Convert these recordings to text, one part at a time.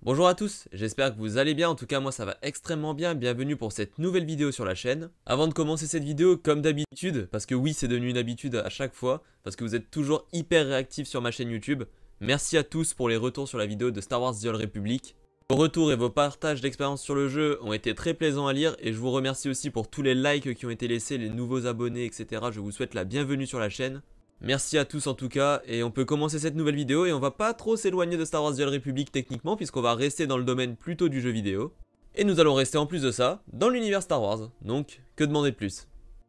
Bonjour à tous, j'espère que vous allez bien, en tout cas moi ça va extrêmement bien, bienvenue pour cette nouvelle vidéo sur la chaîne. Avant de commencer cette vidéo, comme d'habitude, parce que oui c'est devenu une habitude à chaque fois, parce que vous êtes toujours hyper réactifs sur ma chaîne YouTube, merci à tous pour les retours sur la vidéo de Star Wars The Old Republic. Vos retours et vos partages d'expérience sur le jeu ont été très plaisants à lire et je vous remercie aussi pour tous les likes qui ont été laissés, les nouveaux abonnés, etc. Je vous souhaite la bienvenue sur la chaîne. Merci à tous en tout cas, et on peut commencer cette nouvelle vidéo et on va pas trop s'éloigner de Star Wars The Old Republic techniquement puisqu'on va rester dans le domaine plutôt du jeu vidéo. Et nous allons rester en plus de ça dans l'univers Star Wars, donc que demander de plus.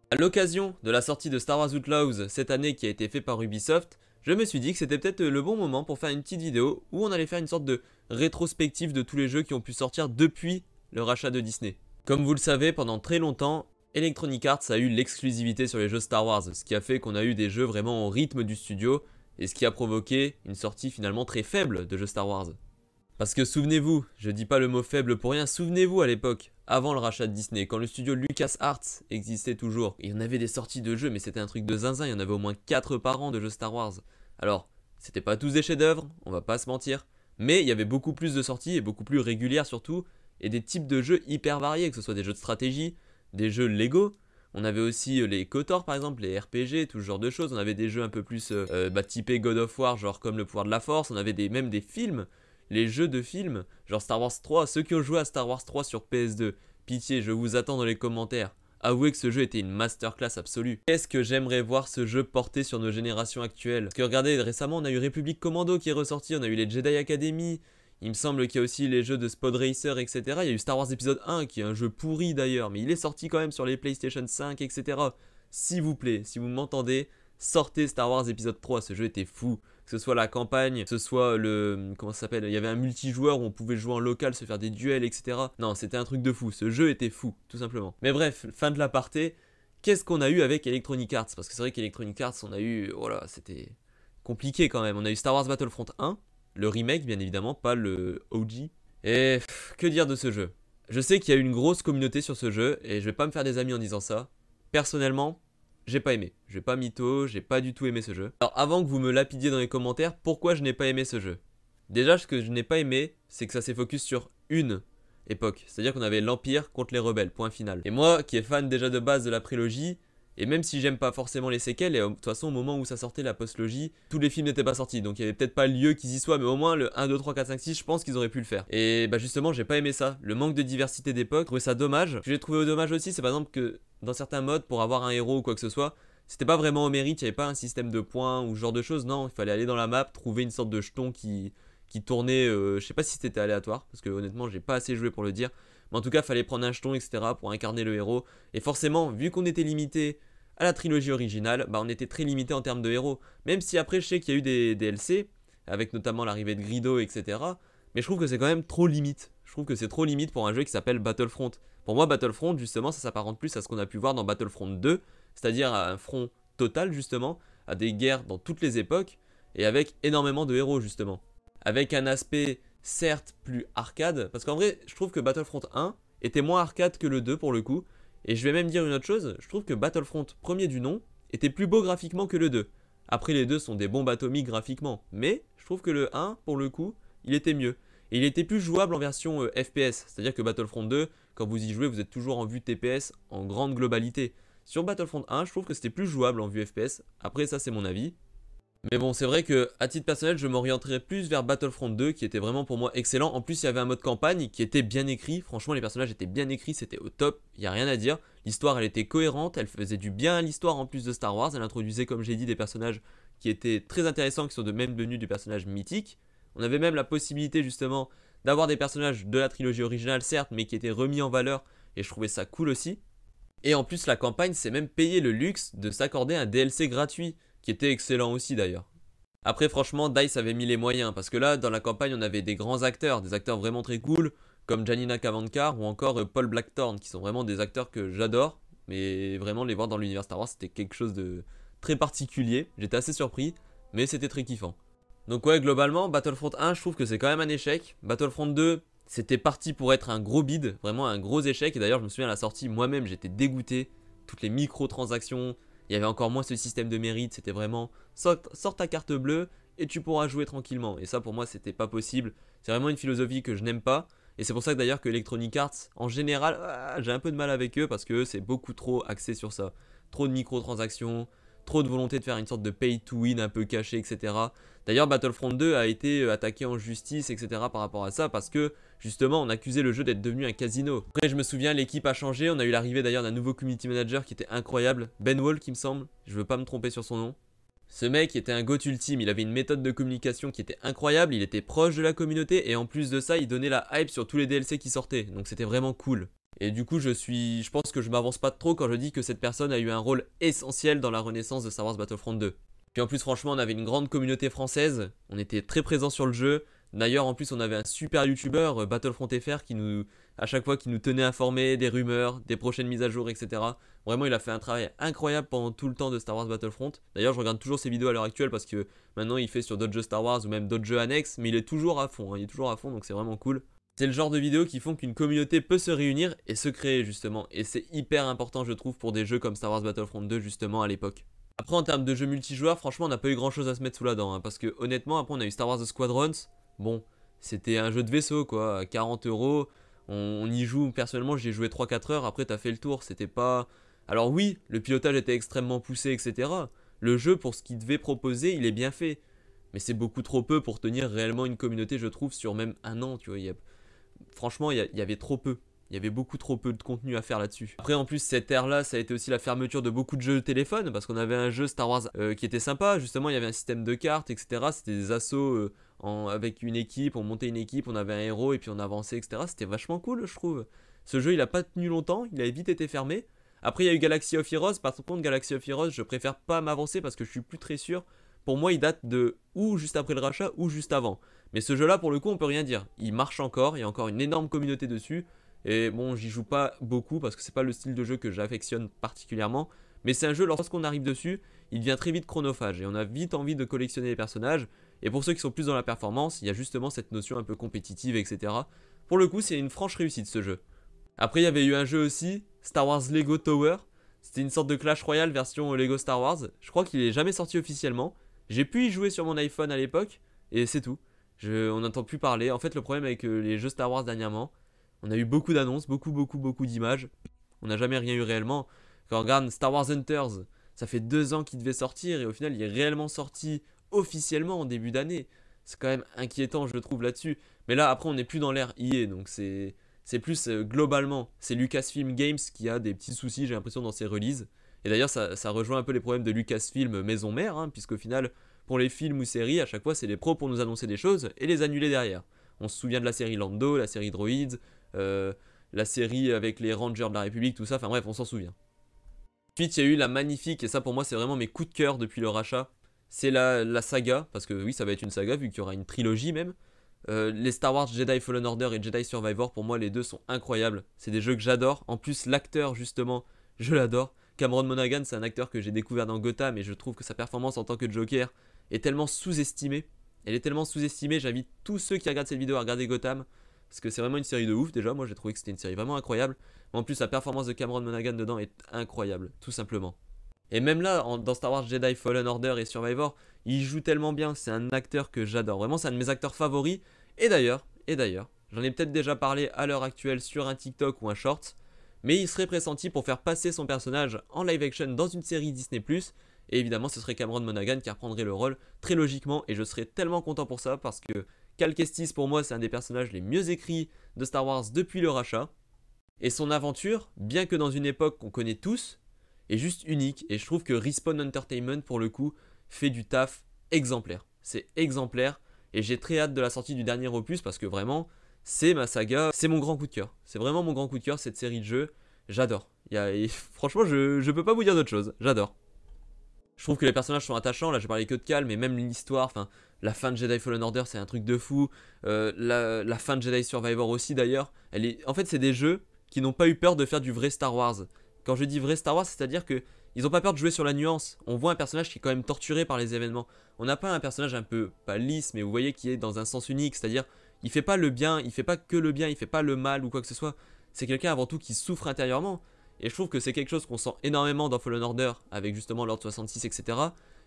A l'occasion de la sortie de Star Wars Outlaws cette année qui a été fait par Ubisoft, je me suis dit que c'était peut-être le bon moment pour faire une petite vidéo où on allait faire une sorte de rétrospective de tous les jeux qui ont pu sortir depuis le rachat de Disney. Comme vous le savez, pendant très longtemps, Electronic Arts a eu l'exclusivité sur les jeux Star Wars, ce qui a fait qu'on a eu des jeux vraiment au rythme du studio, et ce qui a provoqué une sortie finalement très faible de jeux Star Wars. Parce que souvenez-vous, je dis pas le mot faible pour rien, souvenez-vous à l'époque, avant le rachat de Disney, quand le studio LucasArts existait toujours, il y en avait des sorties de jeux, mais c'était un truc de zinzin, il y en avait au moins 4 par an de jeux Star Wars. Alors, c'était pas tous des chefs-d'œuvre, on va pas se mentir, mais il y avait beaucoup plus de sorties, et beaucoup plus régulières surtout, et des types de jeux hyper variés, que ce soit des jeux de stratégie, des jeux Lego. On avait aussi les KOTOR par exemple, les RPG, tout ce genre de choses. On avait des jeux un peu plus typés God of War, genre comme le pouvoir de la force. On avait même des films, les jeux de films, genre Star Wars 3. Ceux qui ont joué à Star Wars 3 sur PS2, pitié, je vous attends dans les commentaires. Avouez que ce jeu était une masterclass absolue. Qu'est-ce que j'aimerais voir ce jeu porté sur nos générations actuelles. Parce que regardez, récemment on a eu Republic Commando qui est ressorti, on a eu les Jedi Academy. Il me semble qu'il y a aussi les jeux de Spod Racer, etc. Il y a eu Star Wars épisode 1, qui est un jeu pourri d'ailleurs, mais il est sorti quand même sur les PlayStation 5, etc. S'il vous plaît, si vous m'entendez, sortez Star Wars épisode 3, ce jeu était fou. Que ce soit la campagne, que ce soit le... comment ça s'appelle? Il y avait un multijoueur où on pouvait jouer en local, se faire des duels, etc. Non, c'était un truc de fou, ce jeu était fou, tout simplement. Mais bref, fin de l'aparté, qu'est-ce qu'on a eu avec Electronic Arts? Parce que c'est vrai qu'Electronic Arts, on a eu... voilà, c'était compliqué quand même. On a eu Star Wars Battlefront 1, le remake, bien évidemment, pas le OG. Et que dire de ce jeu? Je sais qu'il y a eu une grosse communauté sur ce jeu, et je vais pas me faire des amis en disant ça. Personnellement, j'ai pas aimé. Je vais pas mytho, j'ai pas du tout aimé ce jeu. Alors avant que vous me lapidiez dans les commentaires, pourquoi je n'ai pas aimé ce jeu? Déjà, ce que je n'ai pas aimé, c'est que ça s'est focus sur une époque. C'est-à-dire qu'on avait l'Empire contre les rebelles, point final. Et moi, qui est fan déjà de base de la prélogie, et même si j'aime pas forcément les séquelles, et de toute façon au moment où ça sortait la postlogie, tous les films n'étaient pas sortis, donc il y avait peut-être pas lieu qu'ils y soient, mais au moins le 1, 2, 3, 4, 5, 6, je pense qu'ils auraient pu le faire. Et bah justement j'ai pas aimé ça, le manque de diversité d'époque, j'ai trouvé ça dommage. Ce que j'ai trouvé dommage aussi, c'est par exemple que dans certains modes, pour avoir un héros ou quoi que ce soit, c'était pas vraiment au mérite, il n'y avait pas un système de points ou ce genre de choses, non, il fallait aller dans la map, trouver une sorte de jeton qui tournait, je sais pas si c'était aléatoire, parce que honnêtement j'ai pas assez joué pour le dire, mais en tout cas il fallait prendre un jeton, etc. pour incarner le héros, et forcément, vu qu'on était limité à la trilogie originale, bah on était très limité en termes de héros. Même si après je sais qu'il y a eu des DLC, avec notamment l'arrivée de Grido, etc. Mais je trouve que c'est quand même trop limite. Je trouve que c'est trop limite pour un jeu qui s'appelle Battlefront. Pour moi, Battlefront, justement, ça s'apparente plus à ce qu'on a pu voir dans Battlefront 2, c'est-à-dire à un front total, justement, à des guerres dans toutes les époques, et avec énormément de héros, justement. Avec un aspect, certes, plus arcade, parce qu'en vrai, je trouve que Battlefront 1 était moins arcade que le 2 pour le coup, et je vais même dire une autre chose, je trouve que Battlefront, premier du nom, était plus beau graphiquement que le 2. Après les deux sont des bombes atomiques graphiquement, mais je trouve que le 1, pour le coup, il était mieux. Et il était plus jouable en version FPS, c'est-à-dire que Battlefront 2, quand vous y jouez, vous êtes toujours en vue TPS en grande globalité. Sur Battlefront 1, je trouve que c'était plus jouable en vue FPS, après ça c'est mon avis. Mais bon, c'est vrai que à titre personnel, je m'orienterais plus vers Battlefront 2 qui était vraiment pour moi excellent. En plus, il y avait un mode campagne qui était bien écrit. Franchement, les personnages étaient bien écrits, c'était au top. Il y a rien à dire. L'histoire, elle était cohérente, elle faisait du bien à l'histoire en plus de Star Wars. Elle introduisait, comme j'ai dit, des personnages qui étaient très intéressants, qui sont de même devenus des personnages mythiques. On avait même la possibilité justement d'avoir des personnages de la trilogie originale, certes, mais qui étaient remis en valeur. Et je trouvais ça cool aussi. Et en plus, la campagne s'est même payé le luxe de s'accorder un DLC gratuit, qui était excellent aussi d'ailleurs. Après franchement DICE avait mis les moyens parce que là dans la campagne on avait des grands acteurs, des acteurs vraiment très cool comme Janina Kavanagh ou encore Paul Blackthorne qui sont vraiment des acteurs que j'adore, mais vraiment les voir dans l'univers Star Wars c'était quelque chose de très particulier, j'étais assez surpris mais c'était très kiffant. Donc ouais globalement Battlefront 1 je trouve que c'est quand même un échec, Battlefront 2 c'était parti pour être un gros bide, vraiment un gros échec et d'ailleurs je me souviens à la sortie moi-même j'étais dégoûté, toutes les microtransactions. Il y avait encore moins ce système de mérite, c'était vraiment sors ta carte bleue et tu pourras jouer tranquillement. Et ça pour moi c'était pas possible. C'est vraiment une philosophie que je n'aime pas. Et c'est pour ça que d'ailleurs que Electronic Arts, en général, j'ai un peu de mal avec eux parce que c'est beaucoup trop axé sur ça. Trop de microtransactions, trop de volonté de faire une sorte de pay to win un peu caché, etc. D'ailleurs, Battlefront 2 a été attaqué en justice, etc. par rapport à ça parce que justement, on accusait le jeu d'être devenu un casino. Après, je me souviens, l'équipe a changé. On a eu l'arrivée d'ailleurs d'un nouveau community manager qui était incroyable, Ben Wall, qui me semble. Je veux pas me tromper sur son nom. Ce mec était un GOAT ultime, il avait une méthode de communication qui était incroyable, il était proche de la communauté et en plus de ça, il donnait la hype sur tous les DLC qui sortaient. Donc c'était vraiment cool. Et du coup, je pense que je m'avance pas trop quand je dis que cette personne a eu un rôle essentiel dans la renaissance de Star Wars Battlefront 2. Puis en plus, franchement, on avait une grande communauté française, on était très présents sur le jeu. D'ailleurs, en plus, on avait un super youtubeur, Battlefront FR, à chaque fois, qui nous tenait informés des rumeurs, des prochaines mises à jour, etc. Vraiment, il a fait un travail incroyable pendant tout le temps de Star Wars Battlefront. D'ailleurs, je regarde toujours ses vidéos à l'heure actuelle parce que maintenant, il fait sur d'autres jeux Star Wars ou même d'autres jeux annexes, mais il est toujours à fond, il est toujours à fond, donc c'est vraiment cool. C'est le genre de vidéos qui font qu'une communauté peut se réunir et se créer justement. Et c'est hyper important, je trouve, pour des jeux comme Star Wars Battlefront 2 justement à l'époque. Après, en termes de jeux multijoueurs, franchement, on n'a pas eu grand chose à se mettre sous la dent. Parce que honnêtement, après, on a eu Star Wars The Squadrons. Bon, c'était un jeu de vaisseau quoi, à 40 €. On y joue, personnellement, j'y ai joué 3-4 heures. Après, t'as fait le tour. C'était pas. Alors, oui, le pilotage était extrêmement poussé, etc. Le jeu, pour ce qu'il devait proposer, il est bien fait. Mais c'est beaucoup trop peu pour tenir réellement une communauté, je trouve, sur même un an. Tu vois, franchement, il y avait trop peu. Il y avait beaucoup trop peu de contenu à faire là-dessus. Après, en plus, cette ère-là, ça a été aussi la fermeture de beaucoup de jeux de téléphone. Parce qu'on avait un jeu Star Wars qui était sympa. Justement, il y avait un système de cartes, etc. C'était des assauts avec une équipe. On montait une équipe, on avait un héros et puis on avançait, etc. C'était vachement cool, je trouve. Ce jeu, il a pas tenu longtemps. Il a vite été fermé. Après, il y a eu Galaxy of Heroes. Par contre, Galaxy of Heroes, je préfère pas m'avancer parce que je suis plus très sûr. Pour moi, il date de ou juste après le rachat ou juste avant. Mais ce jeu-là, pour le coup, on peut rien dire. Il marche encore. Il y a encore une énorme communauté dessus. Et bon, j'y joue pas beaucoup parce que c'est pas le style de jeu que j'affectionne particulièrement. Mais c'est un jeu, lorsqu'on arrive dessus, il devient très vite chronophage et on a vite envie de collectionner les personnages. Et pour ceux qui sont plus dans la performance, il y a justement cette notion un peu compétitive, etc. Pour le coup, c'est une franche réussite ce jeu. Après, il y avait eu un jeu aussi, Star Wars Lego Tower. C'était une sorte de Clash Royale version Lego Star Wars. Je crois qu'il est jamais sorti officiellement. J'ai pu y jouer sur mon iPhone à l'époque et c'est tout. On n'entend plus parler. En fait, le problème avec les jeux Star Wars dernièrement, on a eu beaucoup d'annonces, beaucoup d'images. On n'a jamais rien eu réellement. Quand on regarde Star Wars Hunters, ça fait 2 ans qu'il devait sortir et au final il est réellement sorti officiellement en début d'année. C'est quand même inquiétant je trouve là-dessus. Mais là après on n'est plus dans l'ère EA donc c'est plus globalement. C'est Lucasfilm Games qui a des petits soucis j'ai l'impression dans ses releases. Et d'ailleurs ça rejoint un peu les problèmes de Lucasfilm maison mère puisqu'au final pour les films ou séries à chaque fois c'est les pros pour nous annoncer des choses et les annuler derrière. On se souvient de la série Lando, la série Droids, la série avec les Rangers de la République, tout ça, enfin bref, on s'en souvient. Ensuite, il y a eu la magnifique, et ça pour moi c'est vraiment mes coups de cœur depuis le rachat, c'est la saga, parce que oui, ça va être une saga vu qu'il y aura une trilogie même. Les Star Wars Jedi Fallen Order et Jedi Survivor, pour moi les deux sont incroyables. C'est des jeux que j'adore. En plus, l'acteur, justement, je l'adore. Cameron Monaghan, c'est un acteur que j'ai découvert dans Gotham et je trouve que sa performance en tant que Joker est tellement sous-estimée. Elle est tellement sous-estimée, j'invite tous ceux qui regardent cette vidéo à regarder Gotham. Parce que c'est vraiment une série de ouf déjà, moi j'ai trouvé que c'était une série vraiment incroyable. Mais en plus la performance de Cameron Monaghan dedans est incroyable, tout simplement. Et même là, dans Star Wars Jedi Fallen Order et Survivor, il joue tellement bien, c'est un acteur que j'adore. Vraiment c'est un de mes acteurs favoris. Et d'ailleurs, j'en ai peut-être déjà parlé à l'heure actuelle sur un TikTok ou un short. Mais il serait pressenti pour faire passer son personnage en live action dans une série Disney+. Et évidemment ce serait Cameron Monaghan qui reprendrait le rôle très logiquement. Et je serais tellement content pour ça parce que Cal Kestis pour moi c'est un des personnages les mieux écrits de Star Wars depuis le rachat. Et son aventure, bien que dans une époque qu'on connaît tous, est juste unique. Et je trouve que Respawn Entertainment pour le coup fait du taf exemplaire. C'est exemplaire et j'ai très hâte de la sortie du dernier opus parce que vraiment c'est ma saga, c'est mon grand coup de cœur. C'est vraiment mon grand coup de cœur cette série de jeux. J'adore. Franchement je peux pas vous dire d'autre chose, j'adore. Je trouve que les personnages sont attachants, là j'ai parlé que de Cal, mais même l'histoire, enfin la fin de Jedi Fallen Order c'est un truc de fou, la fin de Jedi Survivor aussi d'ailleurs, en fait c'est des jeux qui n'ont pas eu peur de faire du vrai Star Wars. Quand je dis vrai Star Wars, c'est à dire que ils n'ont pas peur de jouer sur la nuance, on voit un personnage qui est quand même torturé par les événements, on n'a pas un personnage un peu, pas lisse, mais vous voyez qui est dans un sens unique, c'est à dire il fait pas le bien, il fait pas que le bien, il fait pas le mal ou quoi que ce soit, c'est quelqu'un avant tout qui souffre intérieurement. Et je trouve que c'est quelque chose qu'on sent énormément dans Fallen Order, avec justement Lord 66, etc.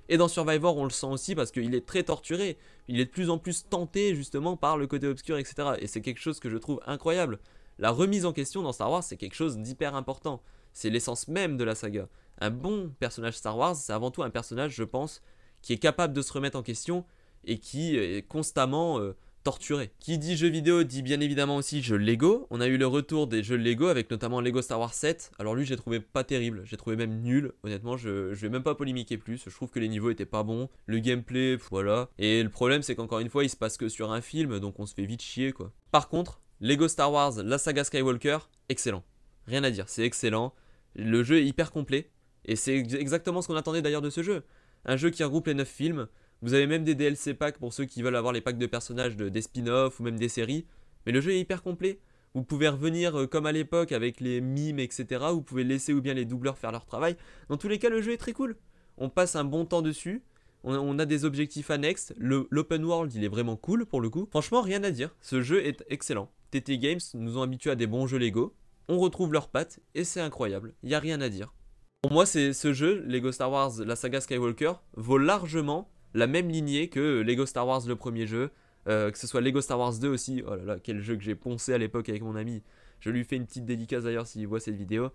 Et dans Survivor, on le sent aussi parce qu'il est très torturé. Il est de plus en plus tenté justement par le côté obscur, etc. Et c'est quelque chose que je trouve incroyable. La remise en question dans Star Wars, c'est quelque chose d'hyper important. C'est l'essence même de la saga. Un bon personnage Star Wars, c'est avant tout un personnage, je pense, qui est capable de se remettre en question et qui est constamment torturé. Qui dit jeux vidéo dit bien évidemment aussi jeux Lego. On a eu le retour des jeux Lego avec notamment Lego Star Wars 7. Alors lui, j'ai trouvé pas terrible, j'ai trouvé même nul. Honnêtement, je vais même pas polémiquer plus. Je trouve que les niveaux étaient pas bons, le gameplay, voilà. Et le problème, c'est qu'encore une fois, il se passe que sur un film, donc on se fait vite chier, quoi. Par contre, Lego Star Wars, la saga Skywalker, excellent. Rien à dire, c'est excellent. Le jeu est hyper complet. Et c'est exactement ce qu'on attendait d'ailleurs de ce jeu. Un jeu qui regroupe les 9 films. Vous avez même des DLC packs pour ceux qui veulent avoir les packs de personnages des spin-offs ou même des séries. Mais le jeu est hyper complet. Vous pouvez revenir comme à l'époque avec les mimes, etc. Vous pouvez laisser ou bien les doubleurs faire leur travail. Dans tous les cas, le jeu est très cool. On passe un bon temps dessus. On a des objectifs annexes. L'open world, il est vraiment cool pour le coup. Franchement, rien à dire. Ce jeu est excellent. TT Games nous ont habitués à des bons jeux Lego. On retrouve leurs pattes et c'est incroyable. Il n'y a rien à dire. Pour moi, ce jeu, Lego Star Wars, la saga Skywalker, vaut largement la même lignée que Lego Star Wars le premier jeu, que ce soit Lego Star Wars 2 aussi. Oh là là, quel jeu que j'ai poncé à l'époque avec mon ami. Je lui fais une petite dédicace d'ailleurs s'il voit cette vidéo.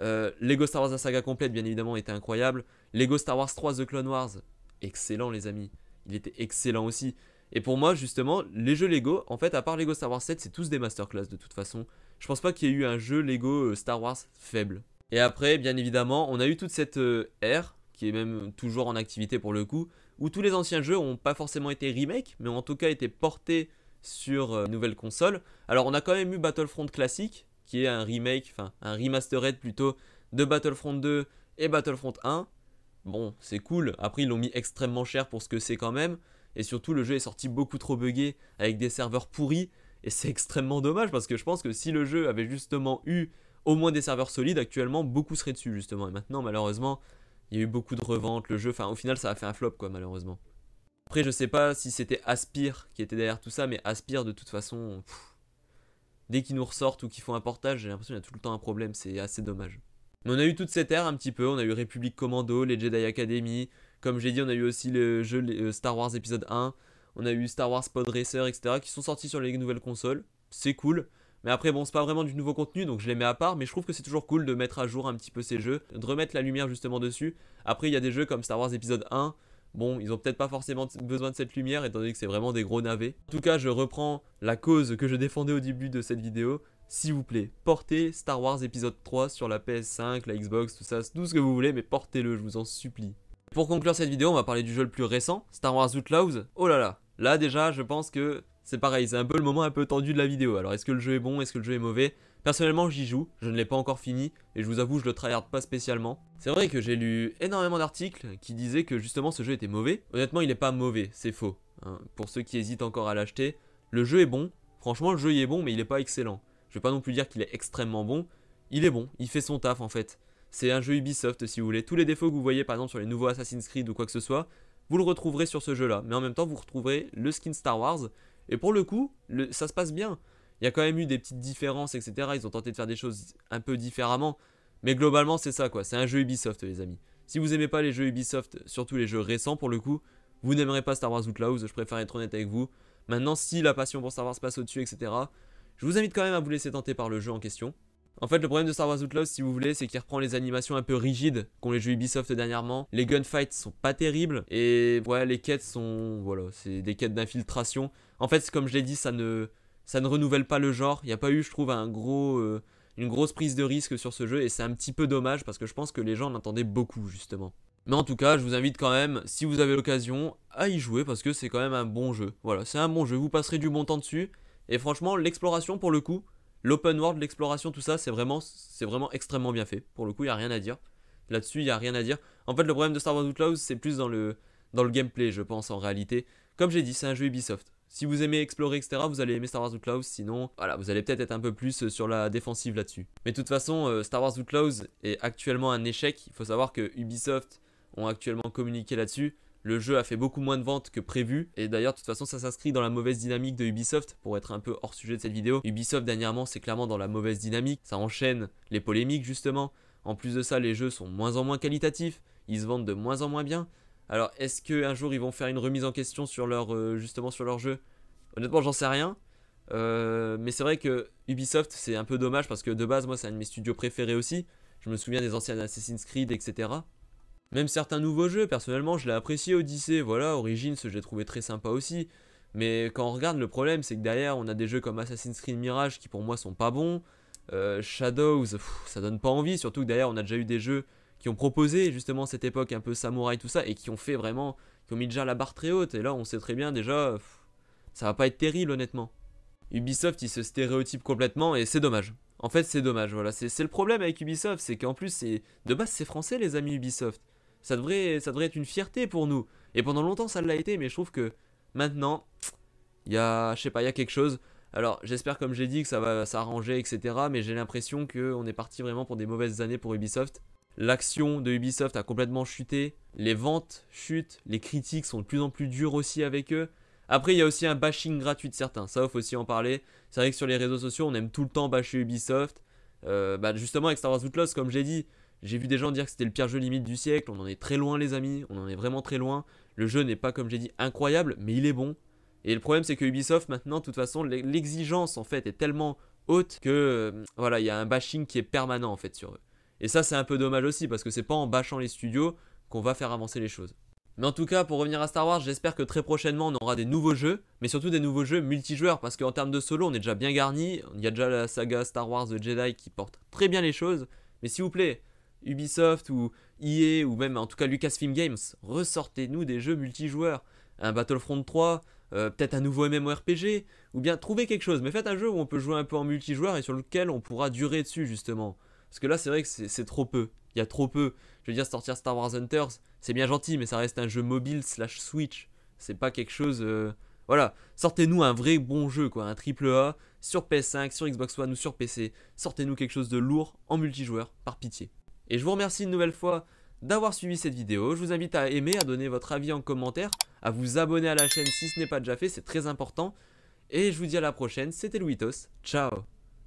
Lego Star Wars la saga complète, bien évidemment, était incroyable. Lego Star Wars 3 The Clone Wars, excellent les amis. Il était excellent aussi. Et pour moi, justement, les jeux Lego, en fait, à part Lego Star Wars 7, c'est tous des masterclass de toute façon. Je pense pas qu'il y ait eu un jeu Lego Star Wars faible. Et après, bien évidemment, on a eu toute cette ère, qui est même toujours en activité pour le coup, où tous les anciens jeux n'ont pas forcément été remake, mais ont en tout cas été portés sur nouvelles consoles. Alors on a quand même eu Battlefront classique, qui est un remake, enfin un remastered plutôt, de Battlefront 2 et Battlefront 1. Bon, c'est cool, après ils l'ont mis extrêmement cher pour ce que c'est quand même, et surtout le jeu est sorti beaucoup trop buggé, avec des serveurs pourris, et c'est extrêmement dommage, parce que je pense que si le jeu avait justement eu au moins des serveurs solides, actuellement beaucoup seraient dessus justement, et maintenant malheureusement il y a eu beaucoup de reventes, le jeu, enfin au final ça a fait un flop quoi malheureusement. Après je sais pas si c'était Aspyr qui était derrière tout ça, mais Aspyr de toute façon, dès qu'ils nous ressortent ou qu'ils font un portage, j'ai l'impression qu'il y a tout le temps un problème, c'est assez dommage. Mais on a eu toute cette ère un petit peu, on a eu République Commando, les Jedi Academy, comme j'ai dit on a eu aussi le jeu Star Wars épisode 1, on a eu Star Wars Pod Racer, etc. qui sont sortis sur les nouvelles consoles, c'est cool. Mais après bon c'est pas vraiment du nouveau contenu donc je les mets à part, mais je trouve que c'est toujours cool de mettre à jour un petit peu ces jeux, de remettre la lumière justement dessus. Après il y a des jeux comme Star Wars épisode 1, bon ils ont peut-être pas forcément besoin de cette lumière étant donné que c'est vraiment des gros navets. En tout cas je reprends la cause que je défendais au début de cette vidéo, s'il vous plaît, portez Star Wars épisode 3 sur la PS5, la Xbox, tout ça, tout ce que vous voulez, mais portez-le, je vous en supplie. Pour conclure cette vidéo on va parler du jeu le plus récent, Star Wars Outlaws. Oh là là, là déjà je pense que c'est pareil, c'est un peu le moment un peu tendu de la vidéo. Alors est-ce que le jeu est bon, est-ce que le jeu est mauvais? Personnellement j'y joue, je ne l'ai pas encore fini et je vous avoue je le tryhard pas spécialement. C'est vrai que j'ai lu énormément d'articles qui disaient que justement ce jeu était mauvais. Honnêtement il est pas mauvais, c'est faux. Hein. Pour ceux qui hésitent encore à l'acheter, le jeu est bon. Franchement le jeu il est bon mais il est pas excellent. Je vais pas non plus dire qu'il est extrêmement bon. Il est bon, il fait son taf en fait. C'est un jeu Ubisoft si vous voulez. Tous les défauts que vous voyez par exemple sur les nouveaux Assassin's Creed ou quoi que ce soit, vous le retrouverez sur ce jeu là. Mais en même temps vous retrouverez le skin Star Wars. Et pour le coup, ça se passe bien. Il y a quand même eu des petites différences, etc. Ils ont tenté de faire des choses un peu différemment. Mais globalement, c'est ça, quoi. C'est un jeu Ubisoft, les amis. Si vous aimez pas les jeux Ubisoft, surtout les jeux récents, pour le coup, vous n'aimerez pas Star Wars Outlaws. Je préfère être honnête avec vous. Maintenant, si la passion pour Star Wars passe au-dessus, etc., je vous invite quand même à vous laisser tenter par le jeu en question. En fait, le problème de Star Wars Outlaws, si vous voulez, c'est qu'il reprend les animations un peu rigides qu'ont les jeux Ubisoft dernièrement. Les gunfights sont pas terribles. Et ouais, les quêtes sont... Voilà, c'est des quêtes d'infiltration. En fait, comme je l'ai dit, ça ne renouvelle pas le genre. Il n'y a pas eu, je trouve, une grosse prise de risque sur ce jeu. Et c'est un petit peu dommage parce que je pense que les gens en attendaient beaucoup, justement. Mais en tout cas, je vous invite quand même, si vous avez l'occasion, à y jouer parce que c'est quand même un bon jeu. Voilà, c'est un bon jeu. Vous passerez du bon temps dessus. Et franchement, l'exploration, pour le coup... L'open world, l'exploration, tout ça, c'est vraiment extrêmement bien fait. Pour le coup, il n'y a rien à dire. Là-dessus, il n'y a rien à dire. En fait, le problème de Star Wars Outlaws, c'est plus dans le gameplay, je pense, en réalité. Comme j'ai dit, c'est un jeu Ubisoft. Si vous aimez explorer, etc., vous allez aimer Star Wars Outlaws. Sinon, voilà, vous allez peut-être être un peu plus sur la défensive là-dessus. Mais de toute façon, Star Wars Outlaws est actuellement un échec. Il faut savoir que Ubisoft ont actuellement communiqué là-dessus. Le jeu a fait beaucoup moins de ventes que prévu. Et d'ailleurs, de toute façon, ça s'inscrit dans la mauvaise dynamique de Ubisoft. Pour être un peu hors sujet de cette vidéo, Ubisoft, dernièrement, c'est clairement dans la mauvaise dynamique. Ça enchaîne les polémiques, justement. En plus de ça, les jeux sont moins en moins qualitatifs. Ils se vendent de moins en moins bien. Alors, est-ce qu'un jour ils vont faire une remise en question sur leur, justement sur leur jeu? Honnêtement, j'en sais rien. Mais c'est vrai que Ubisoft, c'est un peu dommage parce que de base, moi, c'est un de mes studios préférés aussi. Je me souviens des anciens Assassin's Creed, etc. Même certains nouveaux jeux, personnellement, je l'ai apprécié, Odyssey. Voilà, Origins, je l'ai trouvé très sympa aussi. Mais quand on regarde, le problème, c'est que derrière, on a des jeux comme Assassin's Creed Mirage qui, pour moi, sont pas bons. Shadows, ça donne pas envie. Surtout que derrière, on a déjà eu des jeux qui ont proposé justement cette époque un peu samouraï, tout ça, et qui ont fait vraiment, qui ont mis déjà la barre très haute. Et là, on sait très bien déjà, ça va pas être terrible, honnêtement. Ubisoft, il se stéréotype complètement et c'est dommage. En fait, c'est dommage, voilà. C'est le problème avec Ubisoft, c'est qu'en plus, de base, c'est français, les amis Ubisoft. Ça devrait être une fierté pour nous. Et pendant longtemps, ça l'a été, mais je trouve que maintenant, je sais pas, il y a quelque chose. Alors, j'espère, comme j'ai dit, que ça va s'arranger, etc. Mais j'ai l'impression qu'on est parti vraiment pour des mauvaises années pour Ubisoft. L'action de Ubisoft a complètement chuté. Les ventes chutent. Les critiques sont de plus en plus dures aussi avec eux. Après, il y a aussi un bashing gratuit de certains. Ça, il faut aussi en parler. C'est vrai que sur les réseaux sociaux, on aime tout le temps bâcher Ubisoft. Justement, avec Star Wars Outlaws, comme j'ai dit, j'ai vu des gens dire que c'était le pire jeu limite du siècle. On en est très loin, les amis. On en est vraiment très loin. Le jeu n'est pas, comme j'ai dit, incroyable, mais il est bon. Et le problème, c'est que Ubisoft, maintenant, de toute façon, l'exigence, en fait, est tellement haute que, voilà, il y a un bashing qui est permanent, en fait, sur eux. Et ça, c'est un peu dommage aussi, parce que c'est pas en bâchant les studios qu'on va faire avancer les choses. Mais en tout cas, pour revenir à Star Wars, j'espère que très prochainement, on aura des nouveaux jeux, mais surtout des nouveaux jeux multijoueurs, parce qu'en termes de solo, on est déjà bien garni. Il y a déjà la saga Star Wars The Jedi qui porte très bien les choses. Mais s'il vous plaît, Ubisoft ou EA, ou même en tout cas Lucasfilm Games, ressortez-nous des jeux multijoueurs. Un Battlefront 3, peut-être un nouveau MMORPG, ou bien trouvez quelque chose. Mais faites un jeu où on peut jouer un peu en multijoueur et sur lequel on pourra durer dessus, justement. Parce que là, c'est vrai que c'est trop peu. Il y a trop peu. Je veux dire, sortir Star Wars Hunters, c'est bien gentil, mais ça reste un jeu mobile / Switch. C'est pas quelque chose... Voilà, sortez-nous un vrai bon jeu, quoi. Un AAA sur PS5, sur Xbox One ou sur PC. Sortez-nous quelque chose de lourd en multijoueur, par pitié. Et je vous remercie une nouvelle fois d'avoir suivi cette vidéo. Je vous invite à aimer, à donner votre avis en commentaire, à vous abonner à la chaîne si ce n'est pas déjà fait, c'est très important. Et je vous dis à la prochaine, c'était Louitos. Ciao.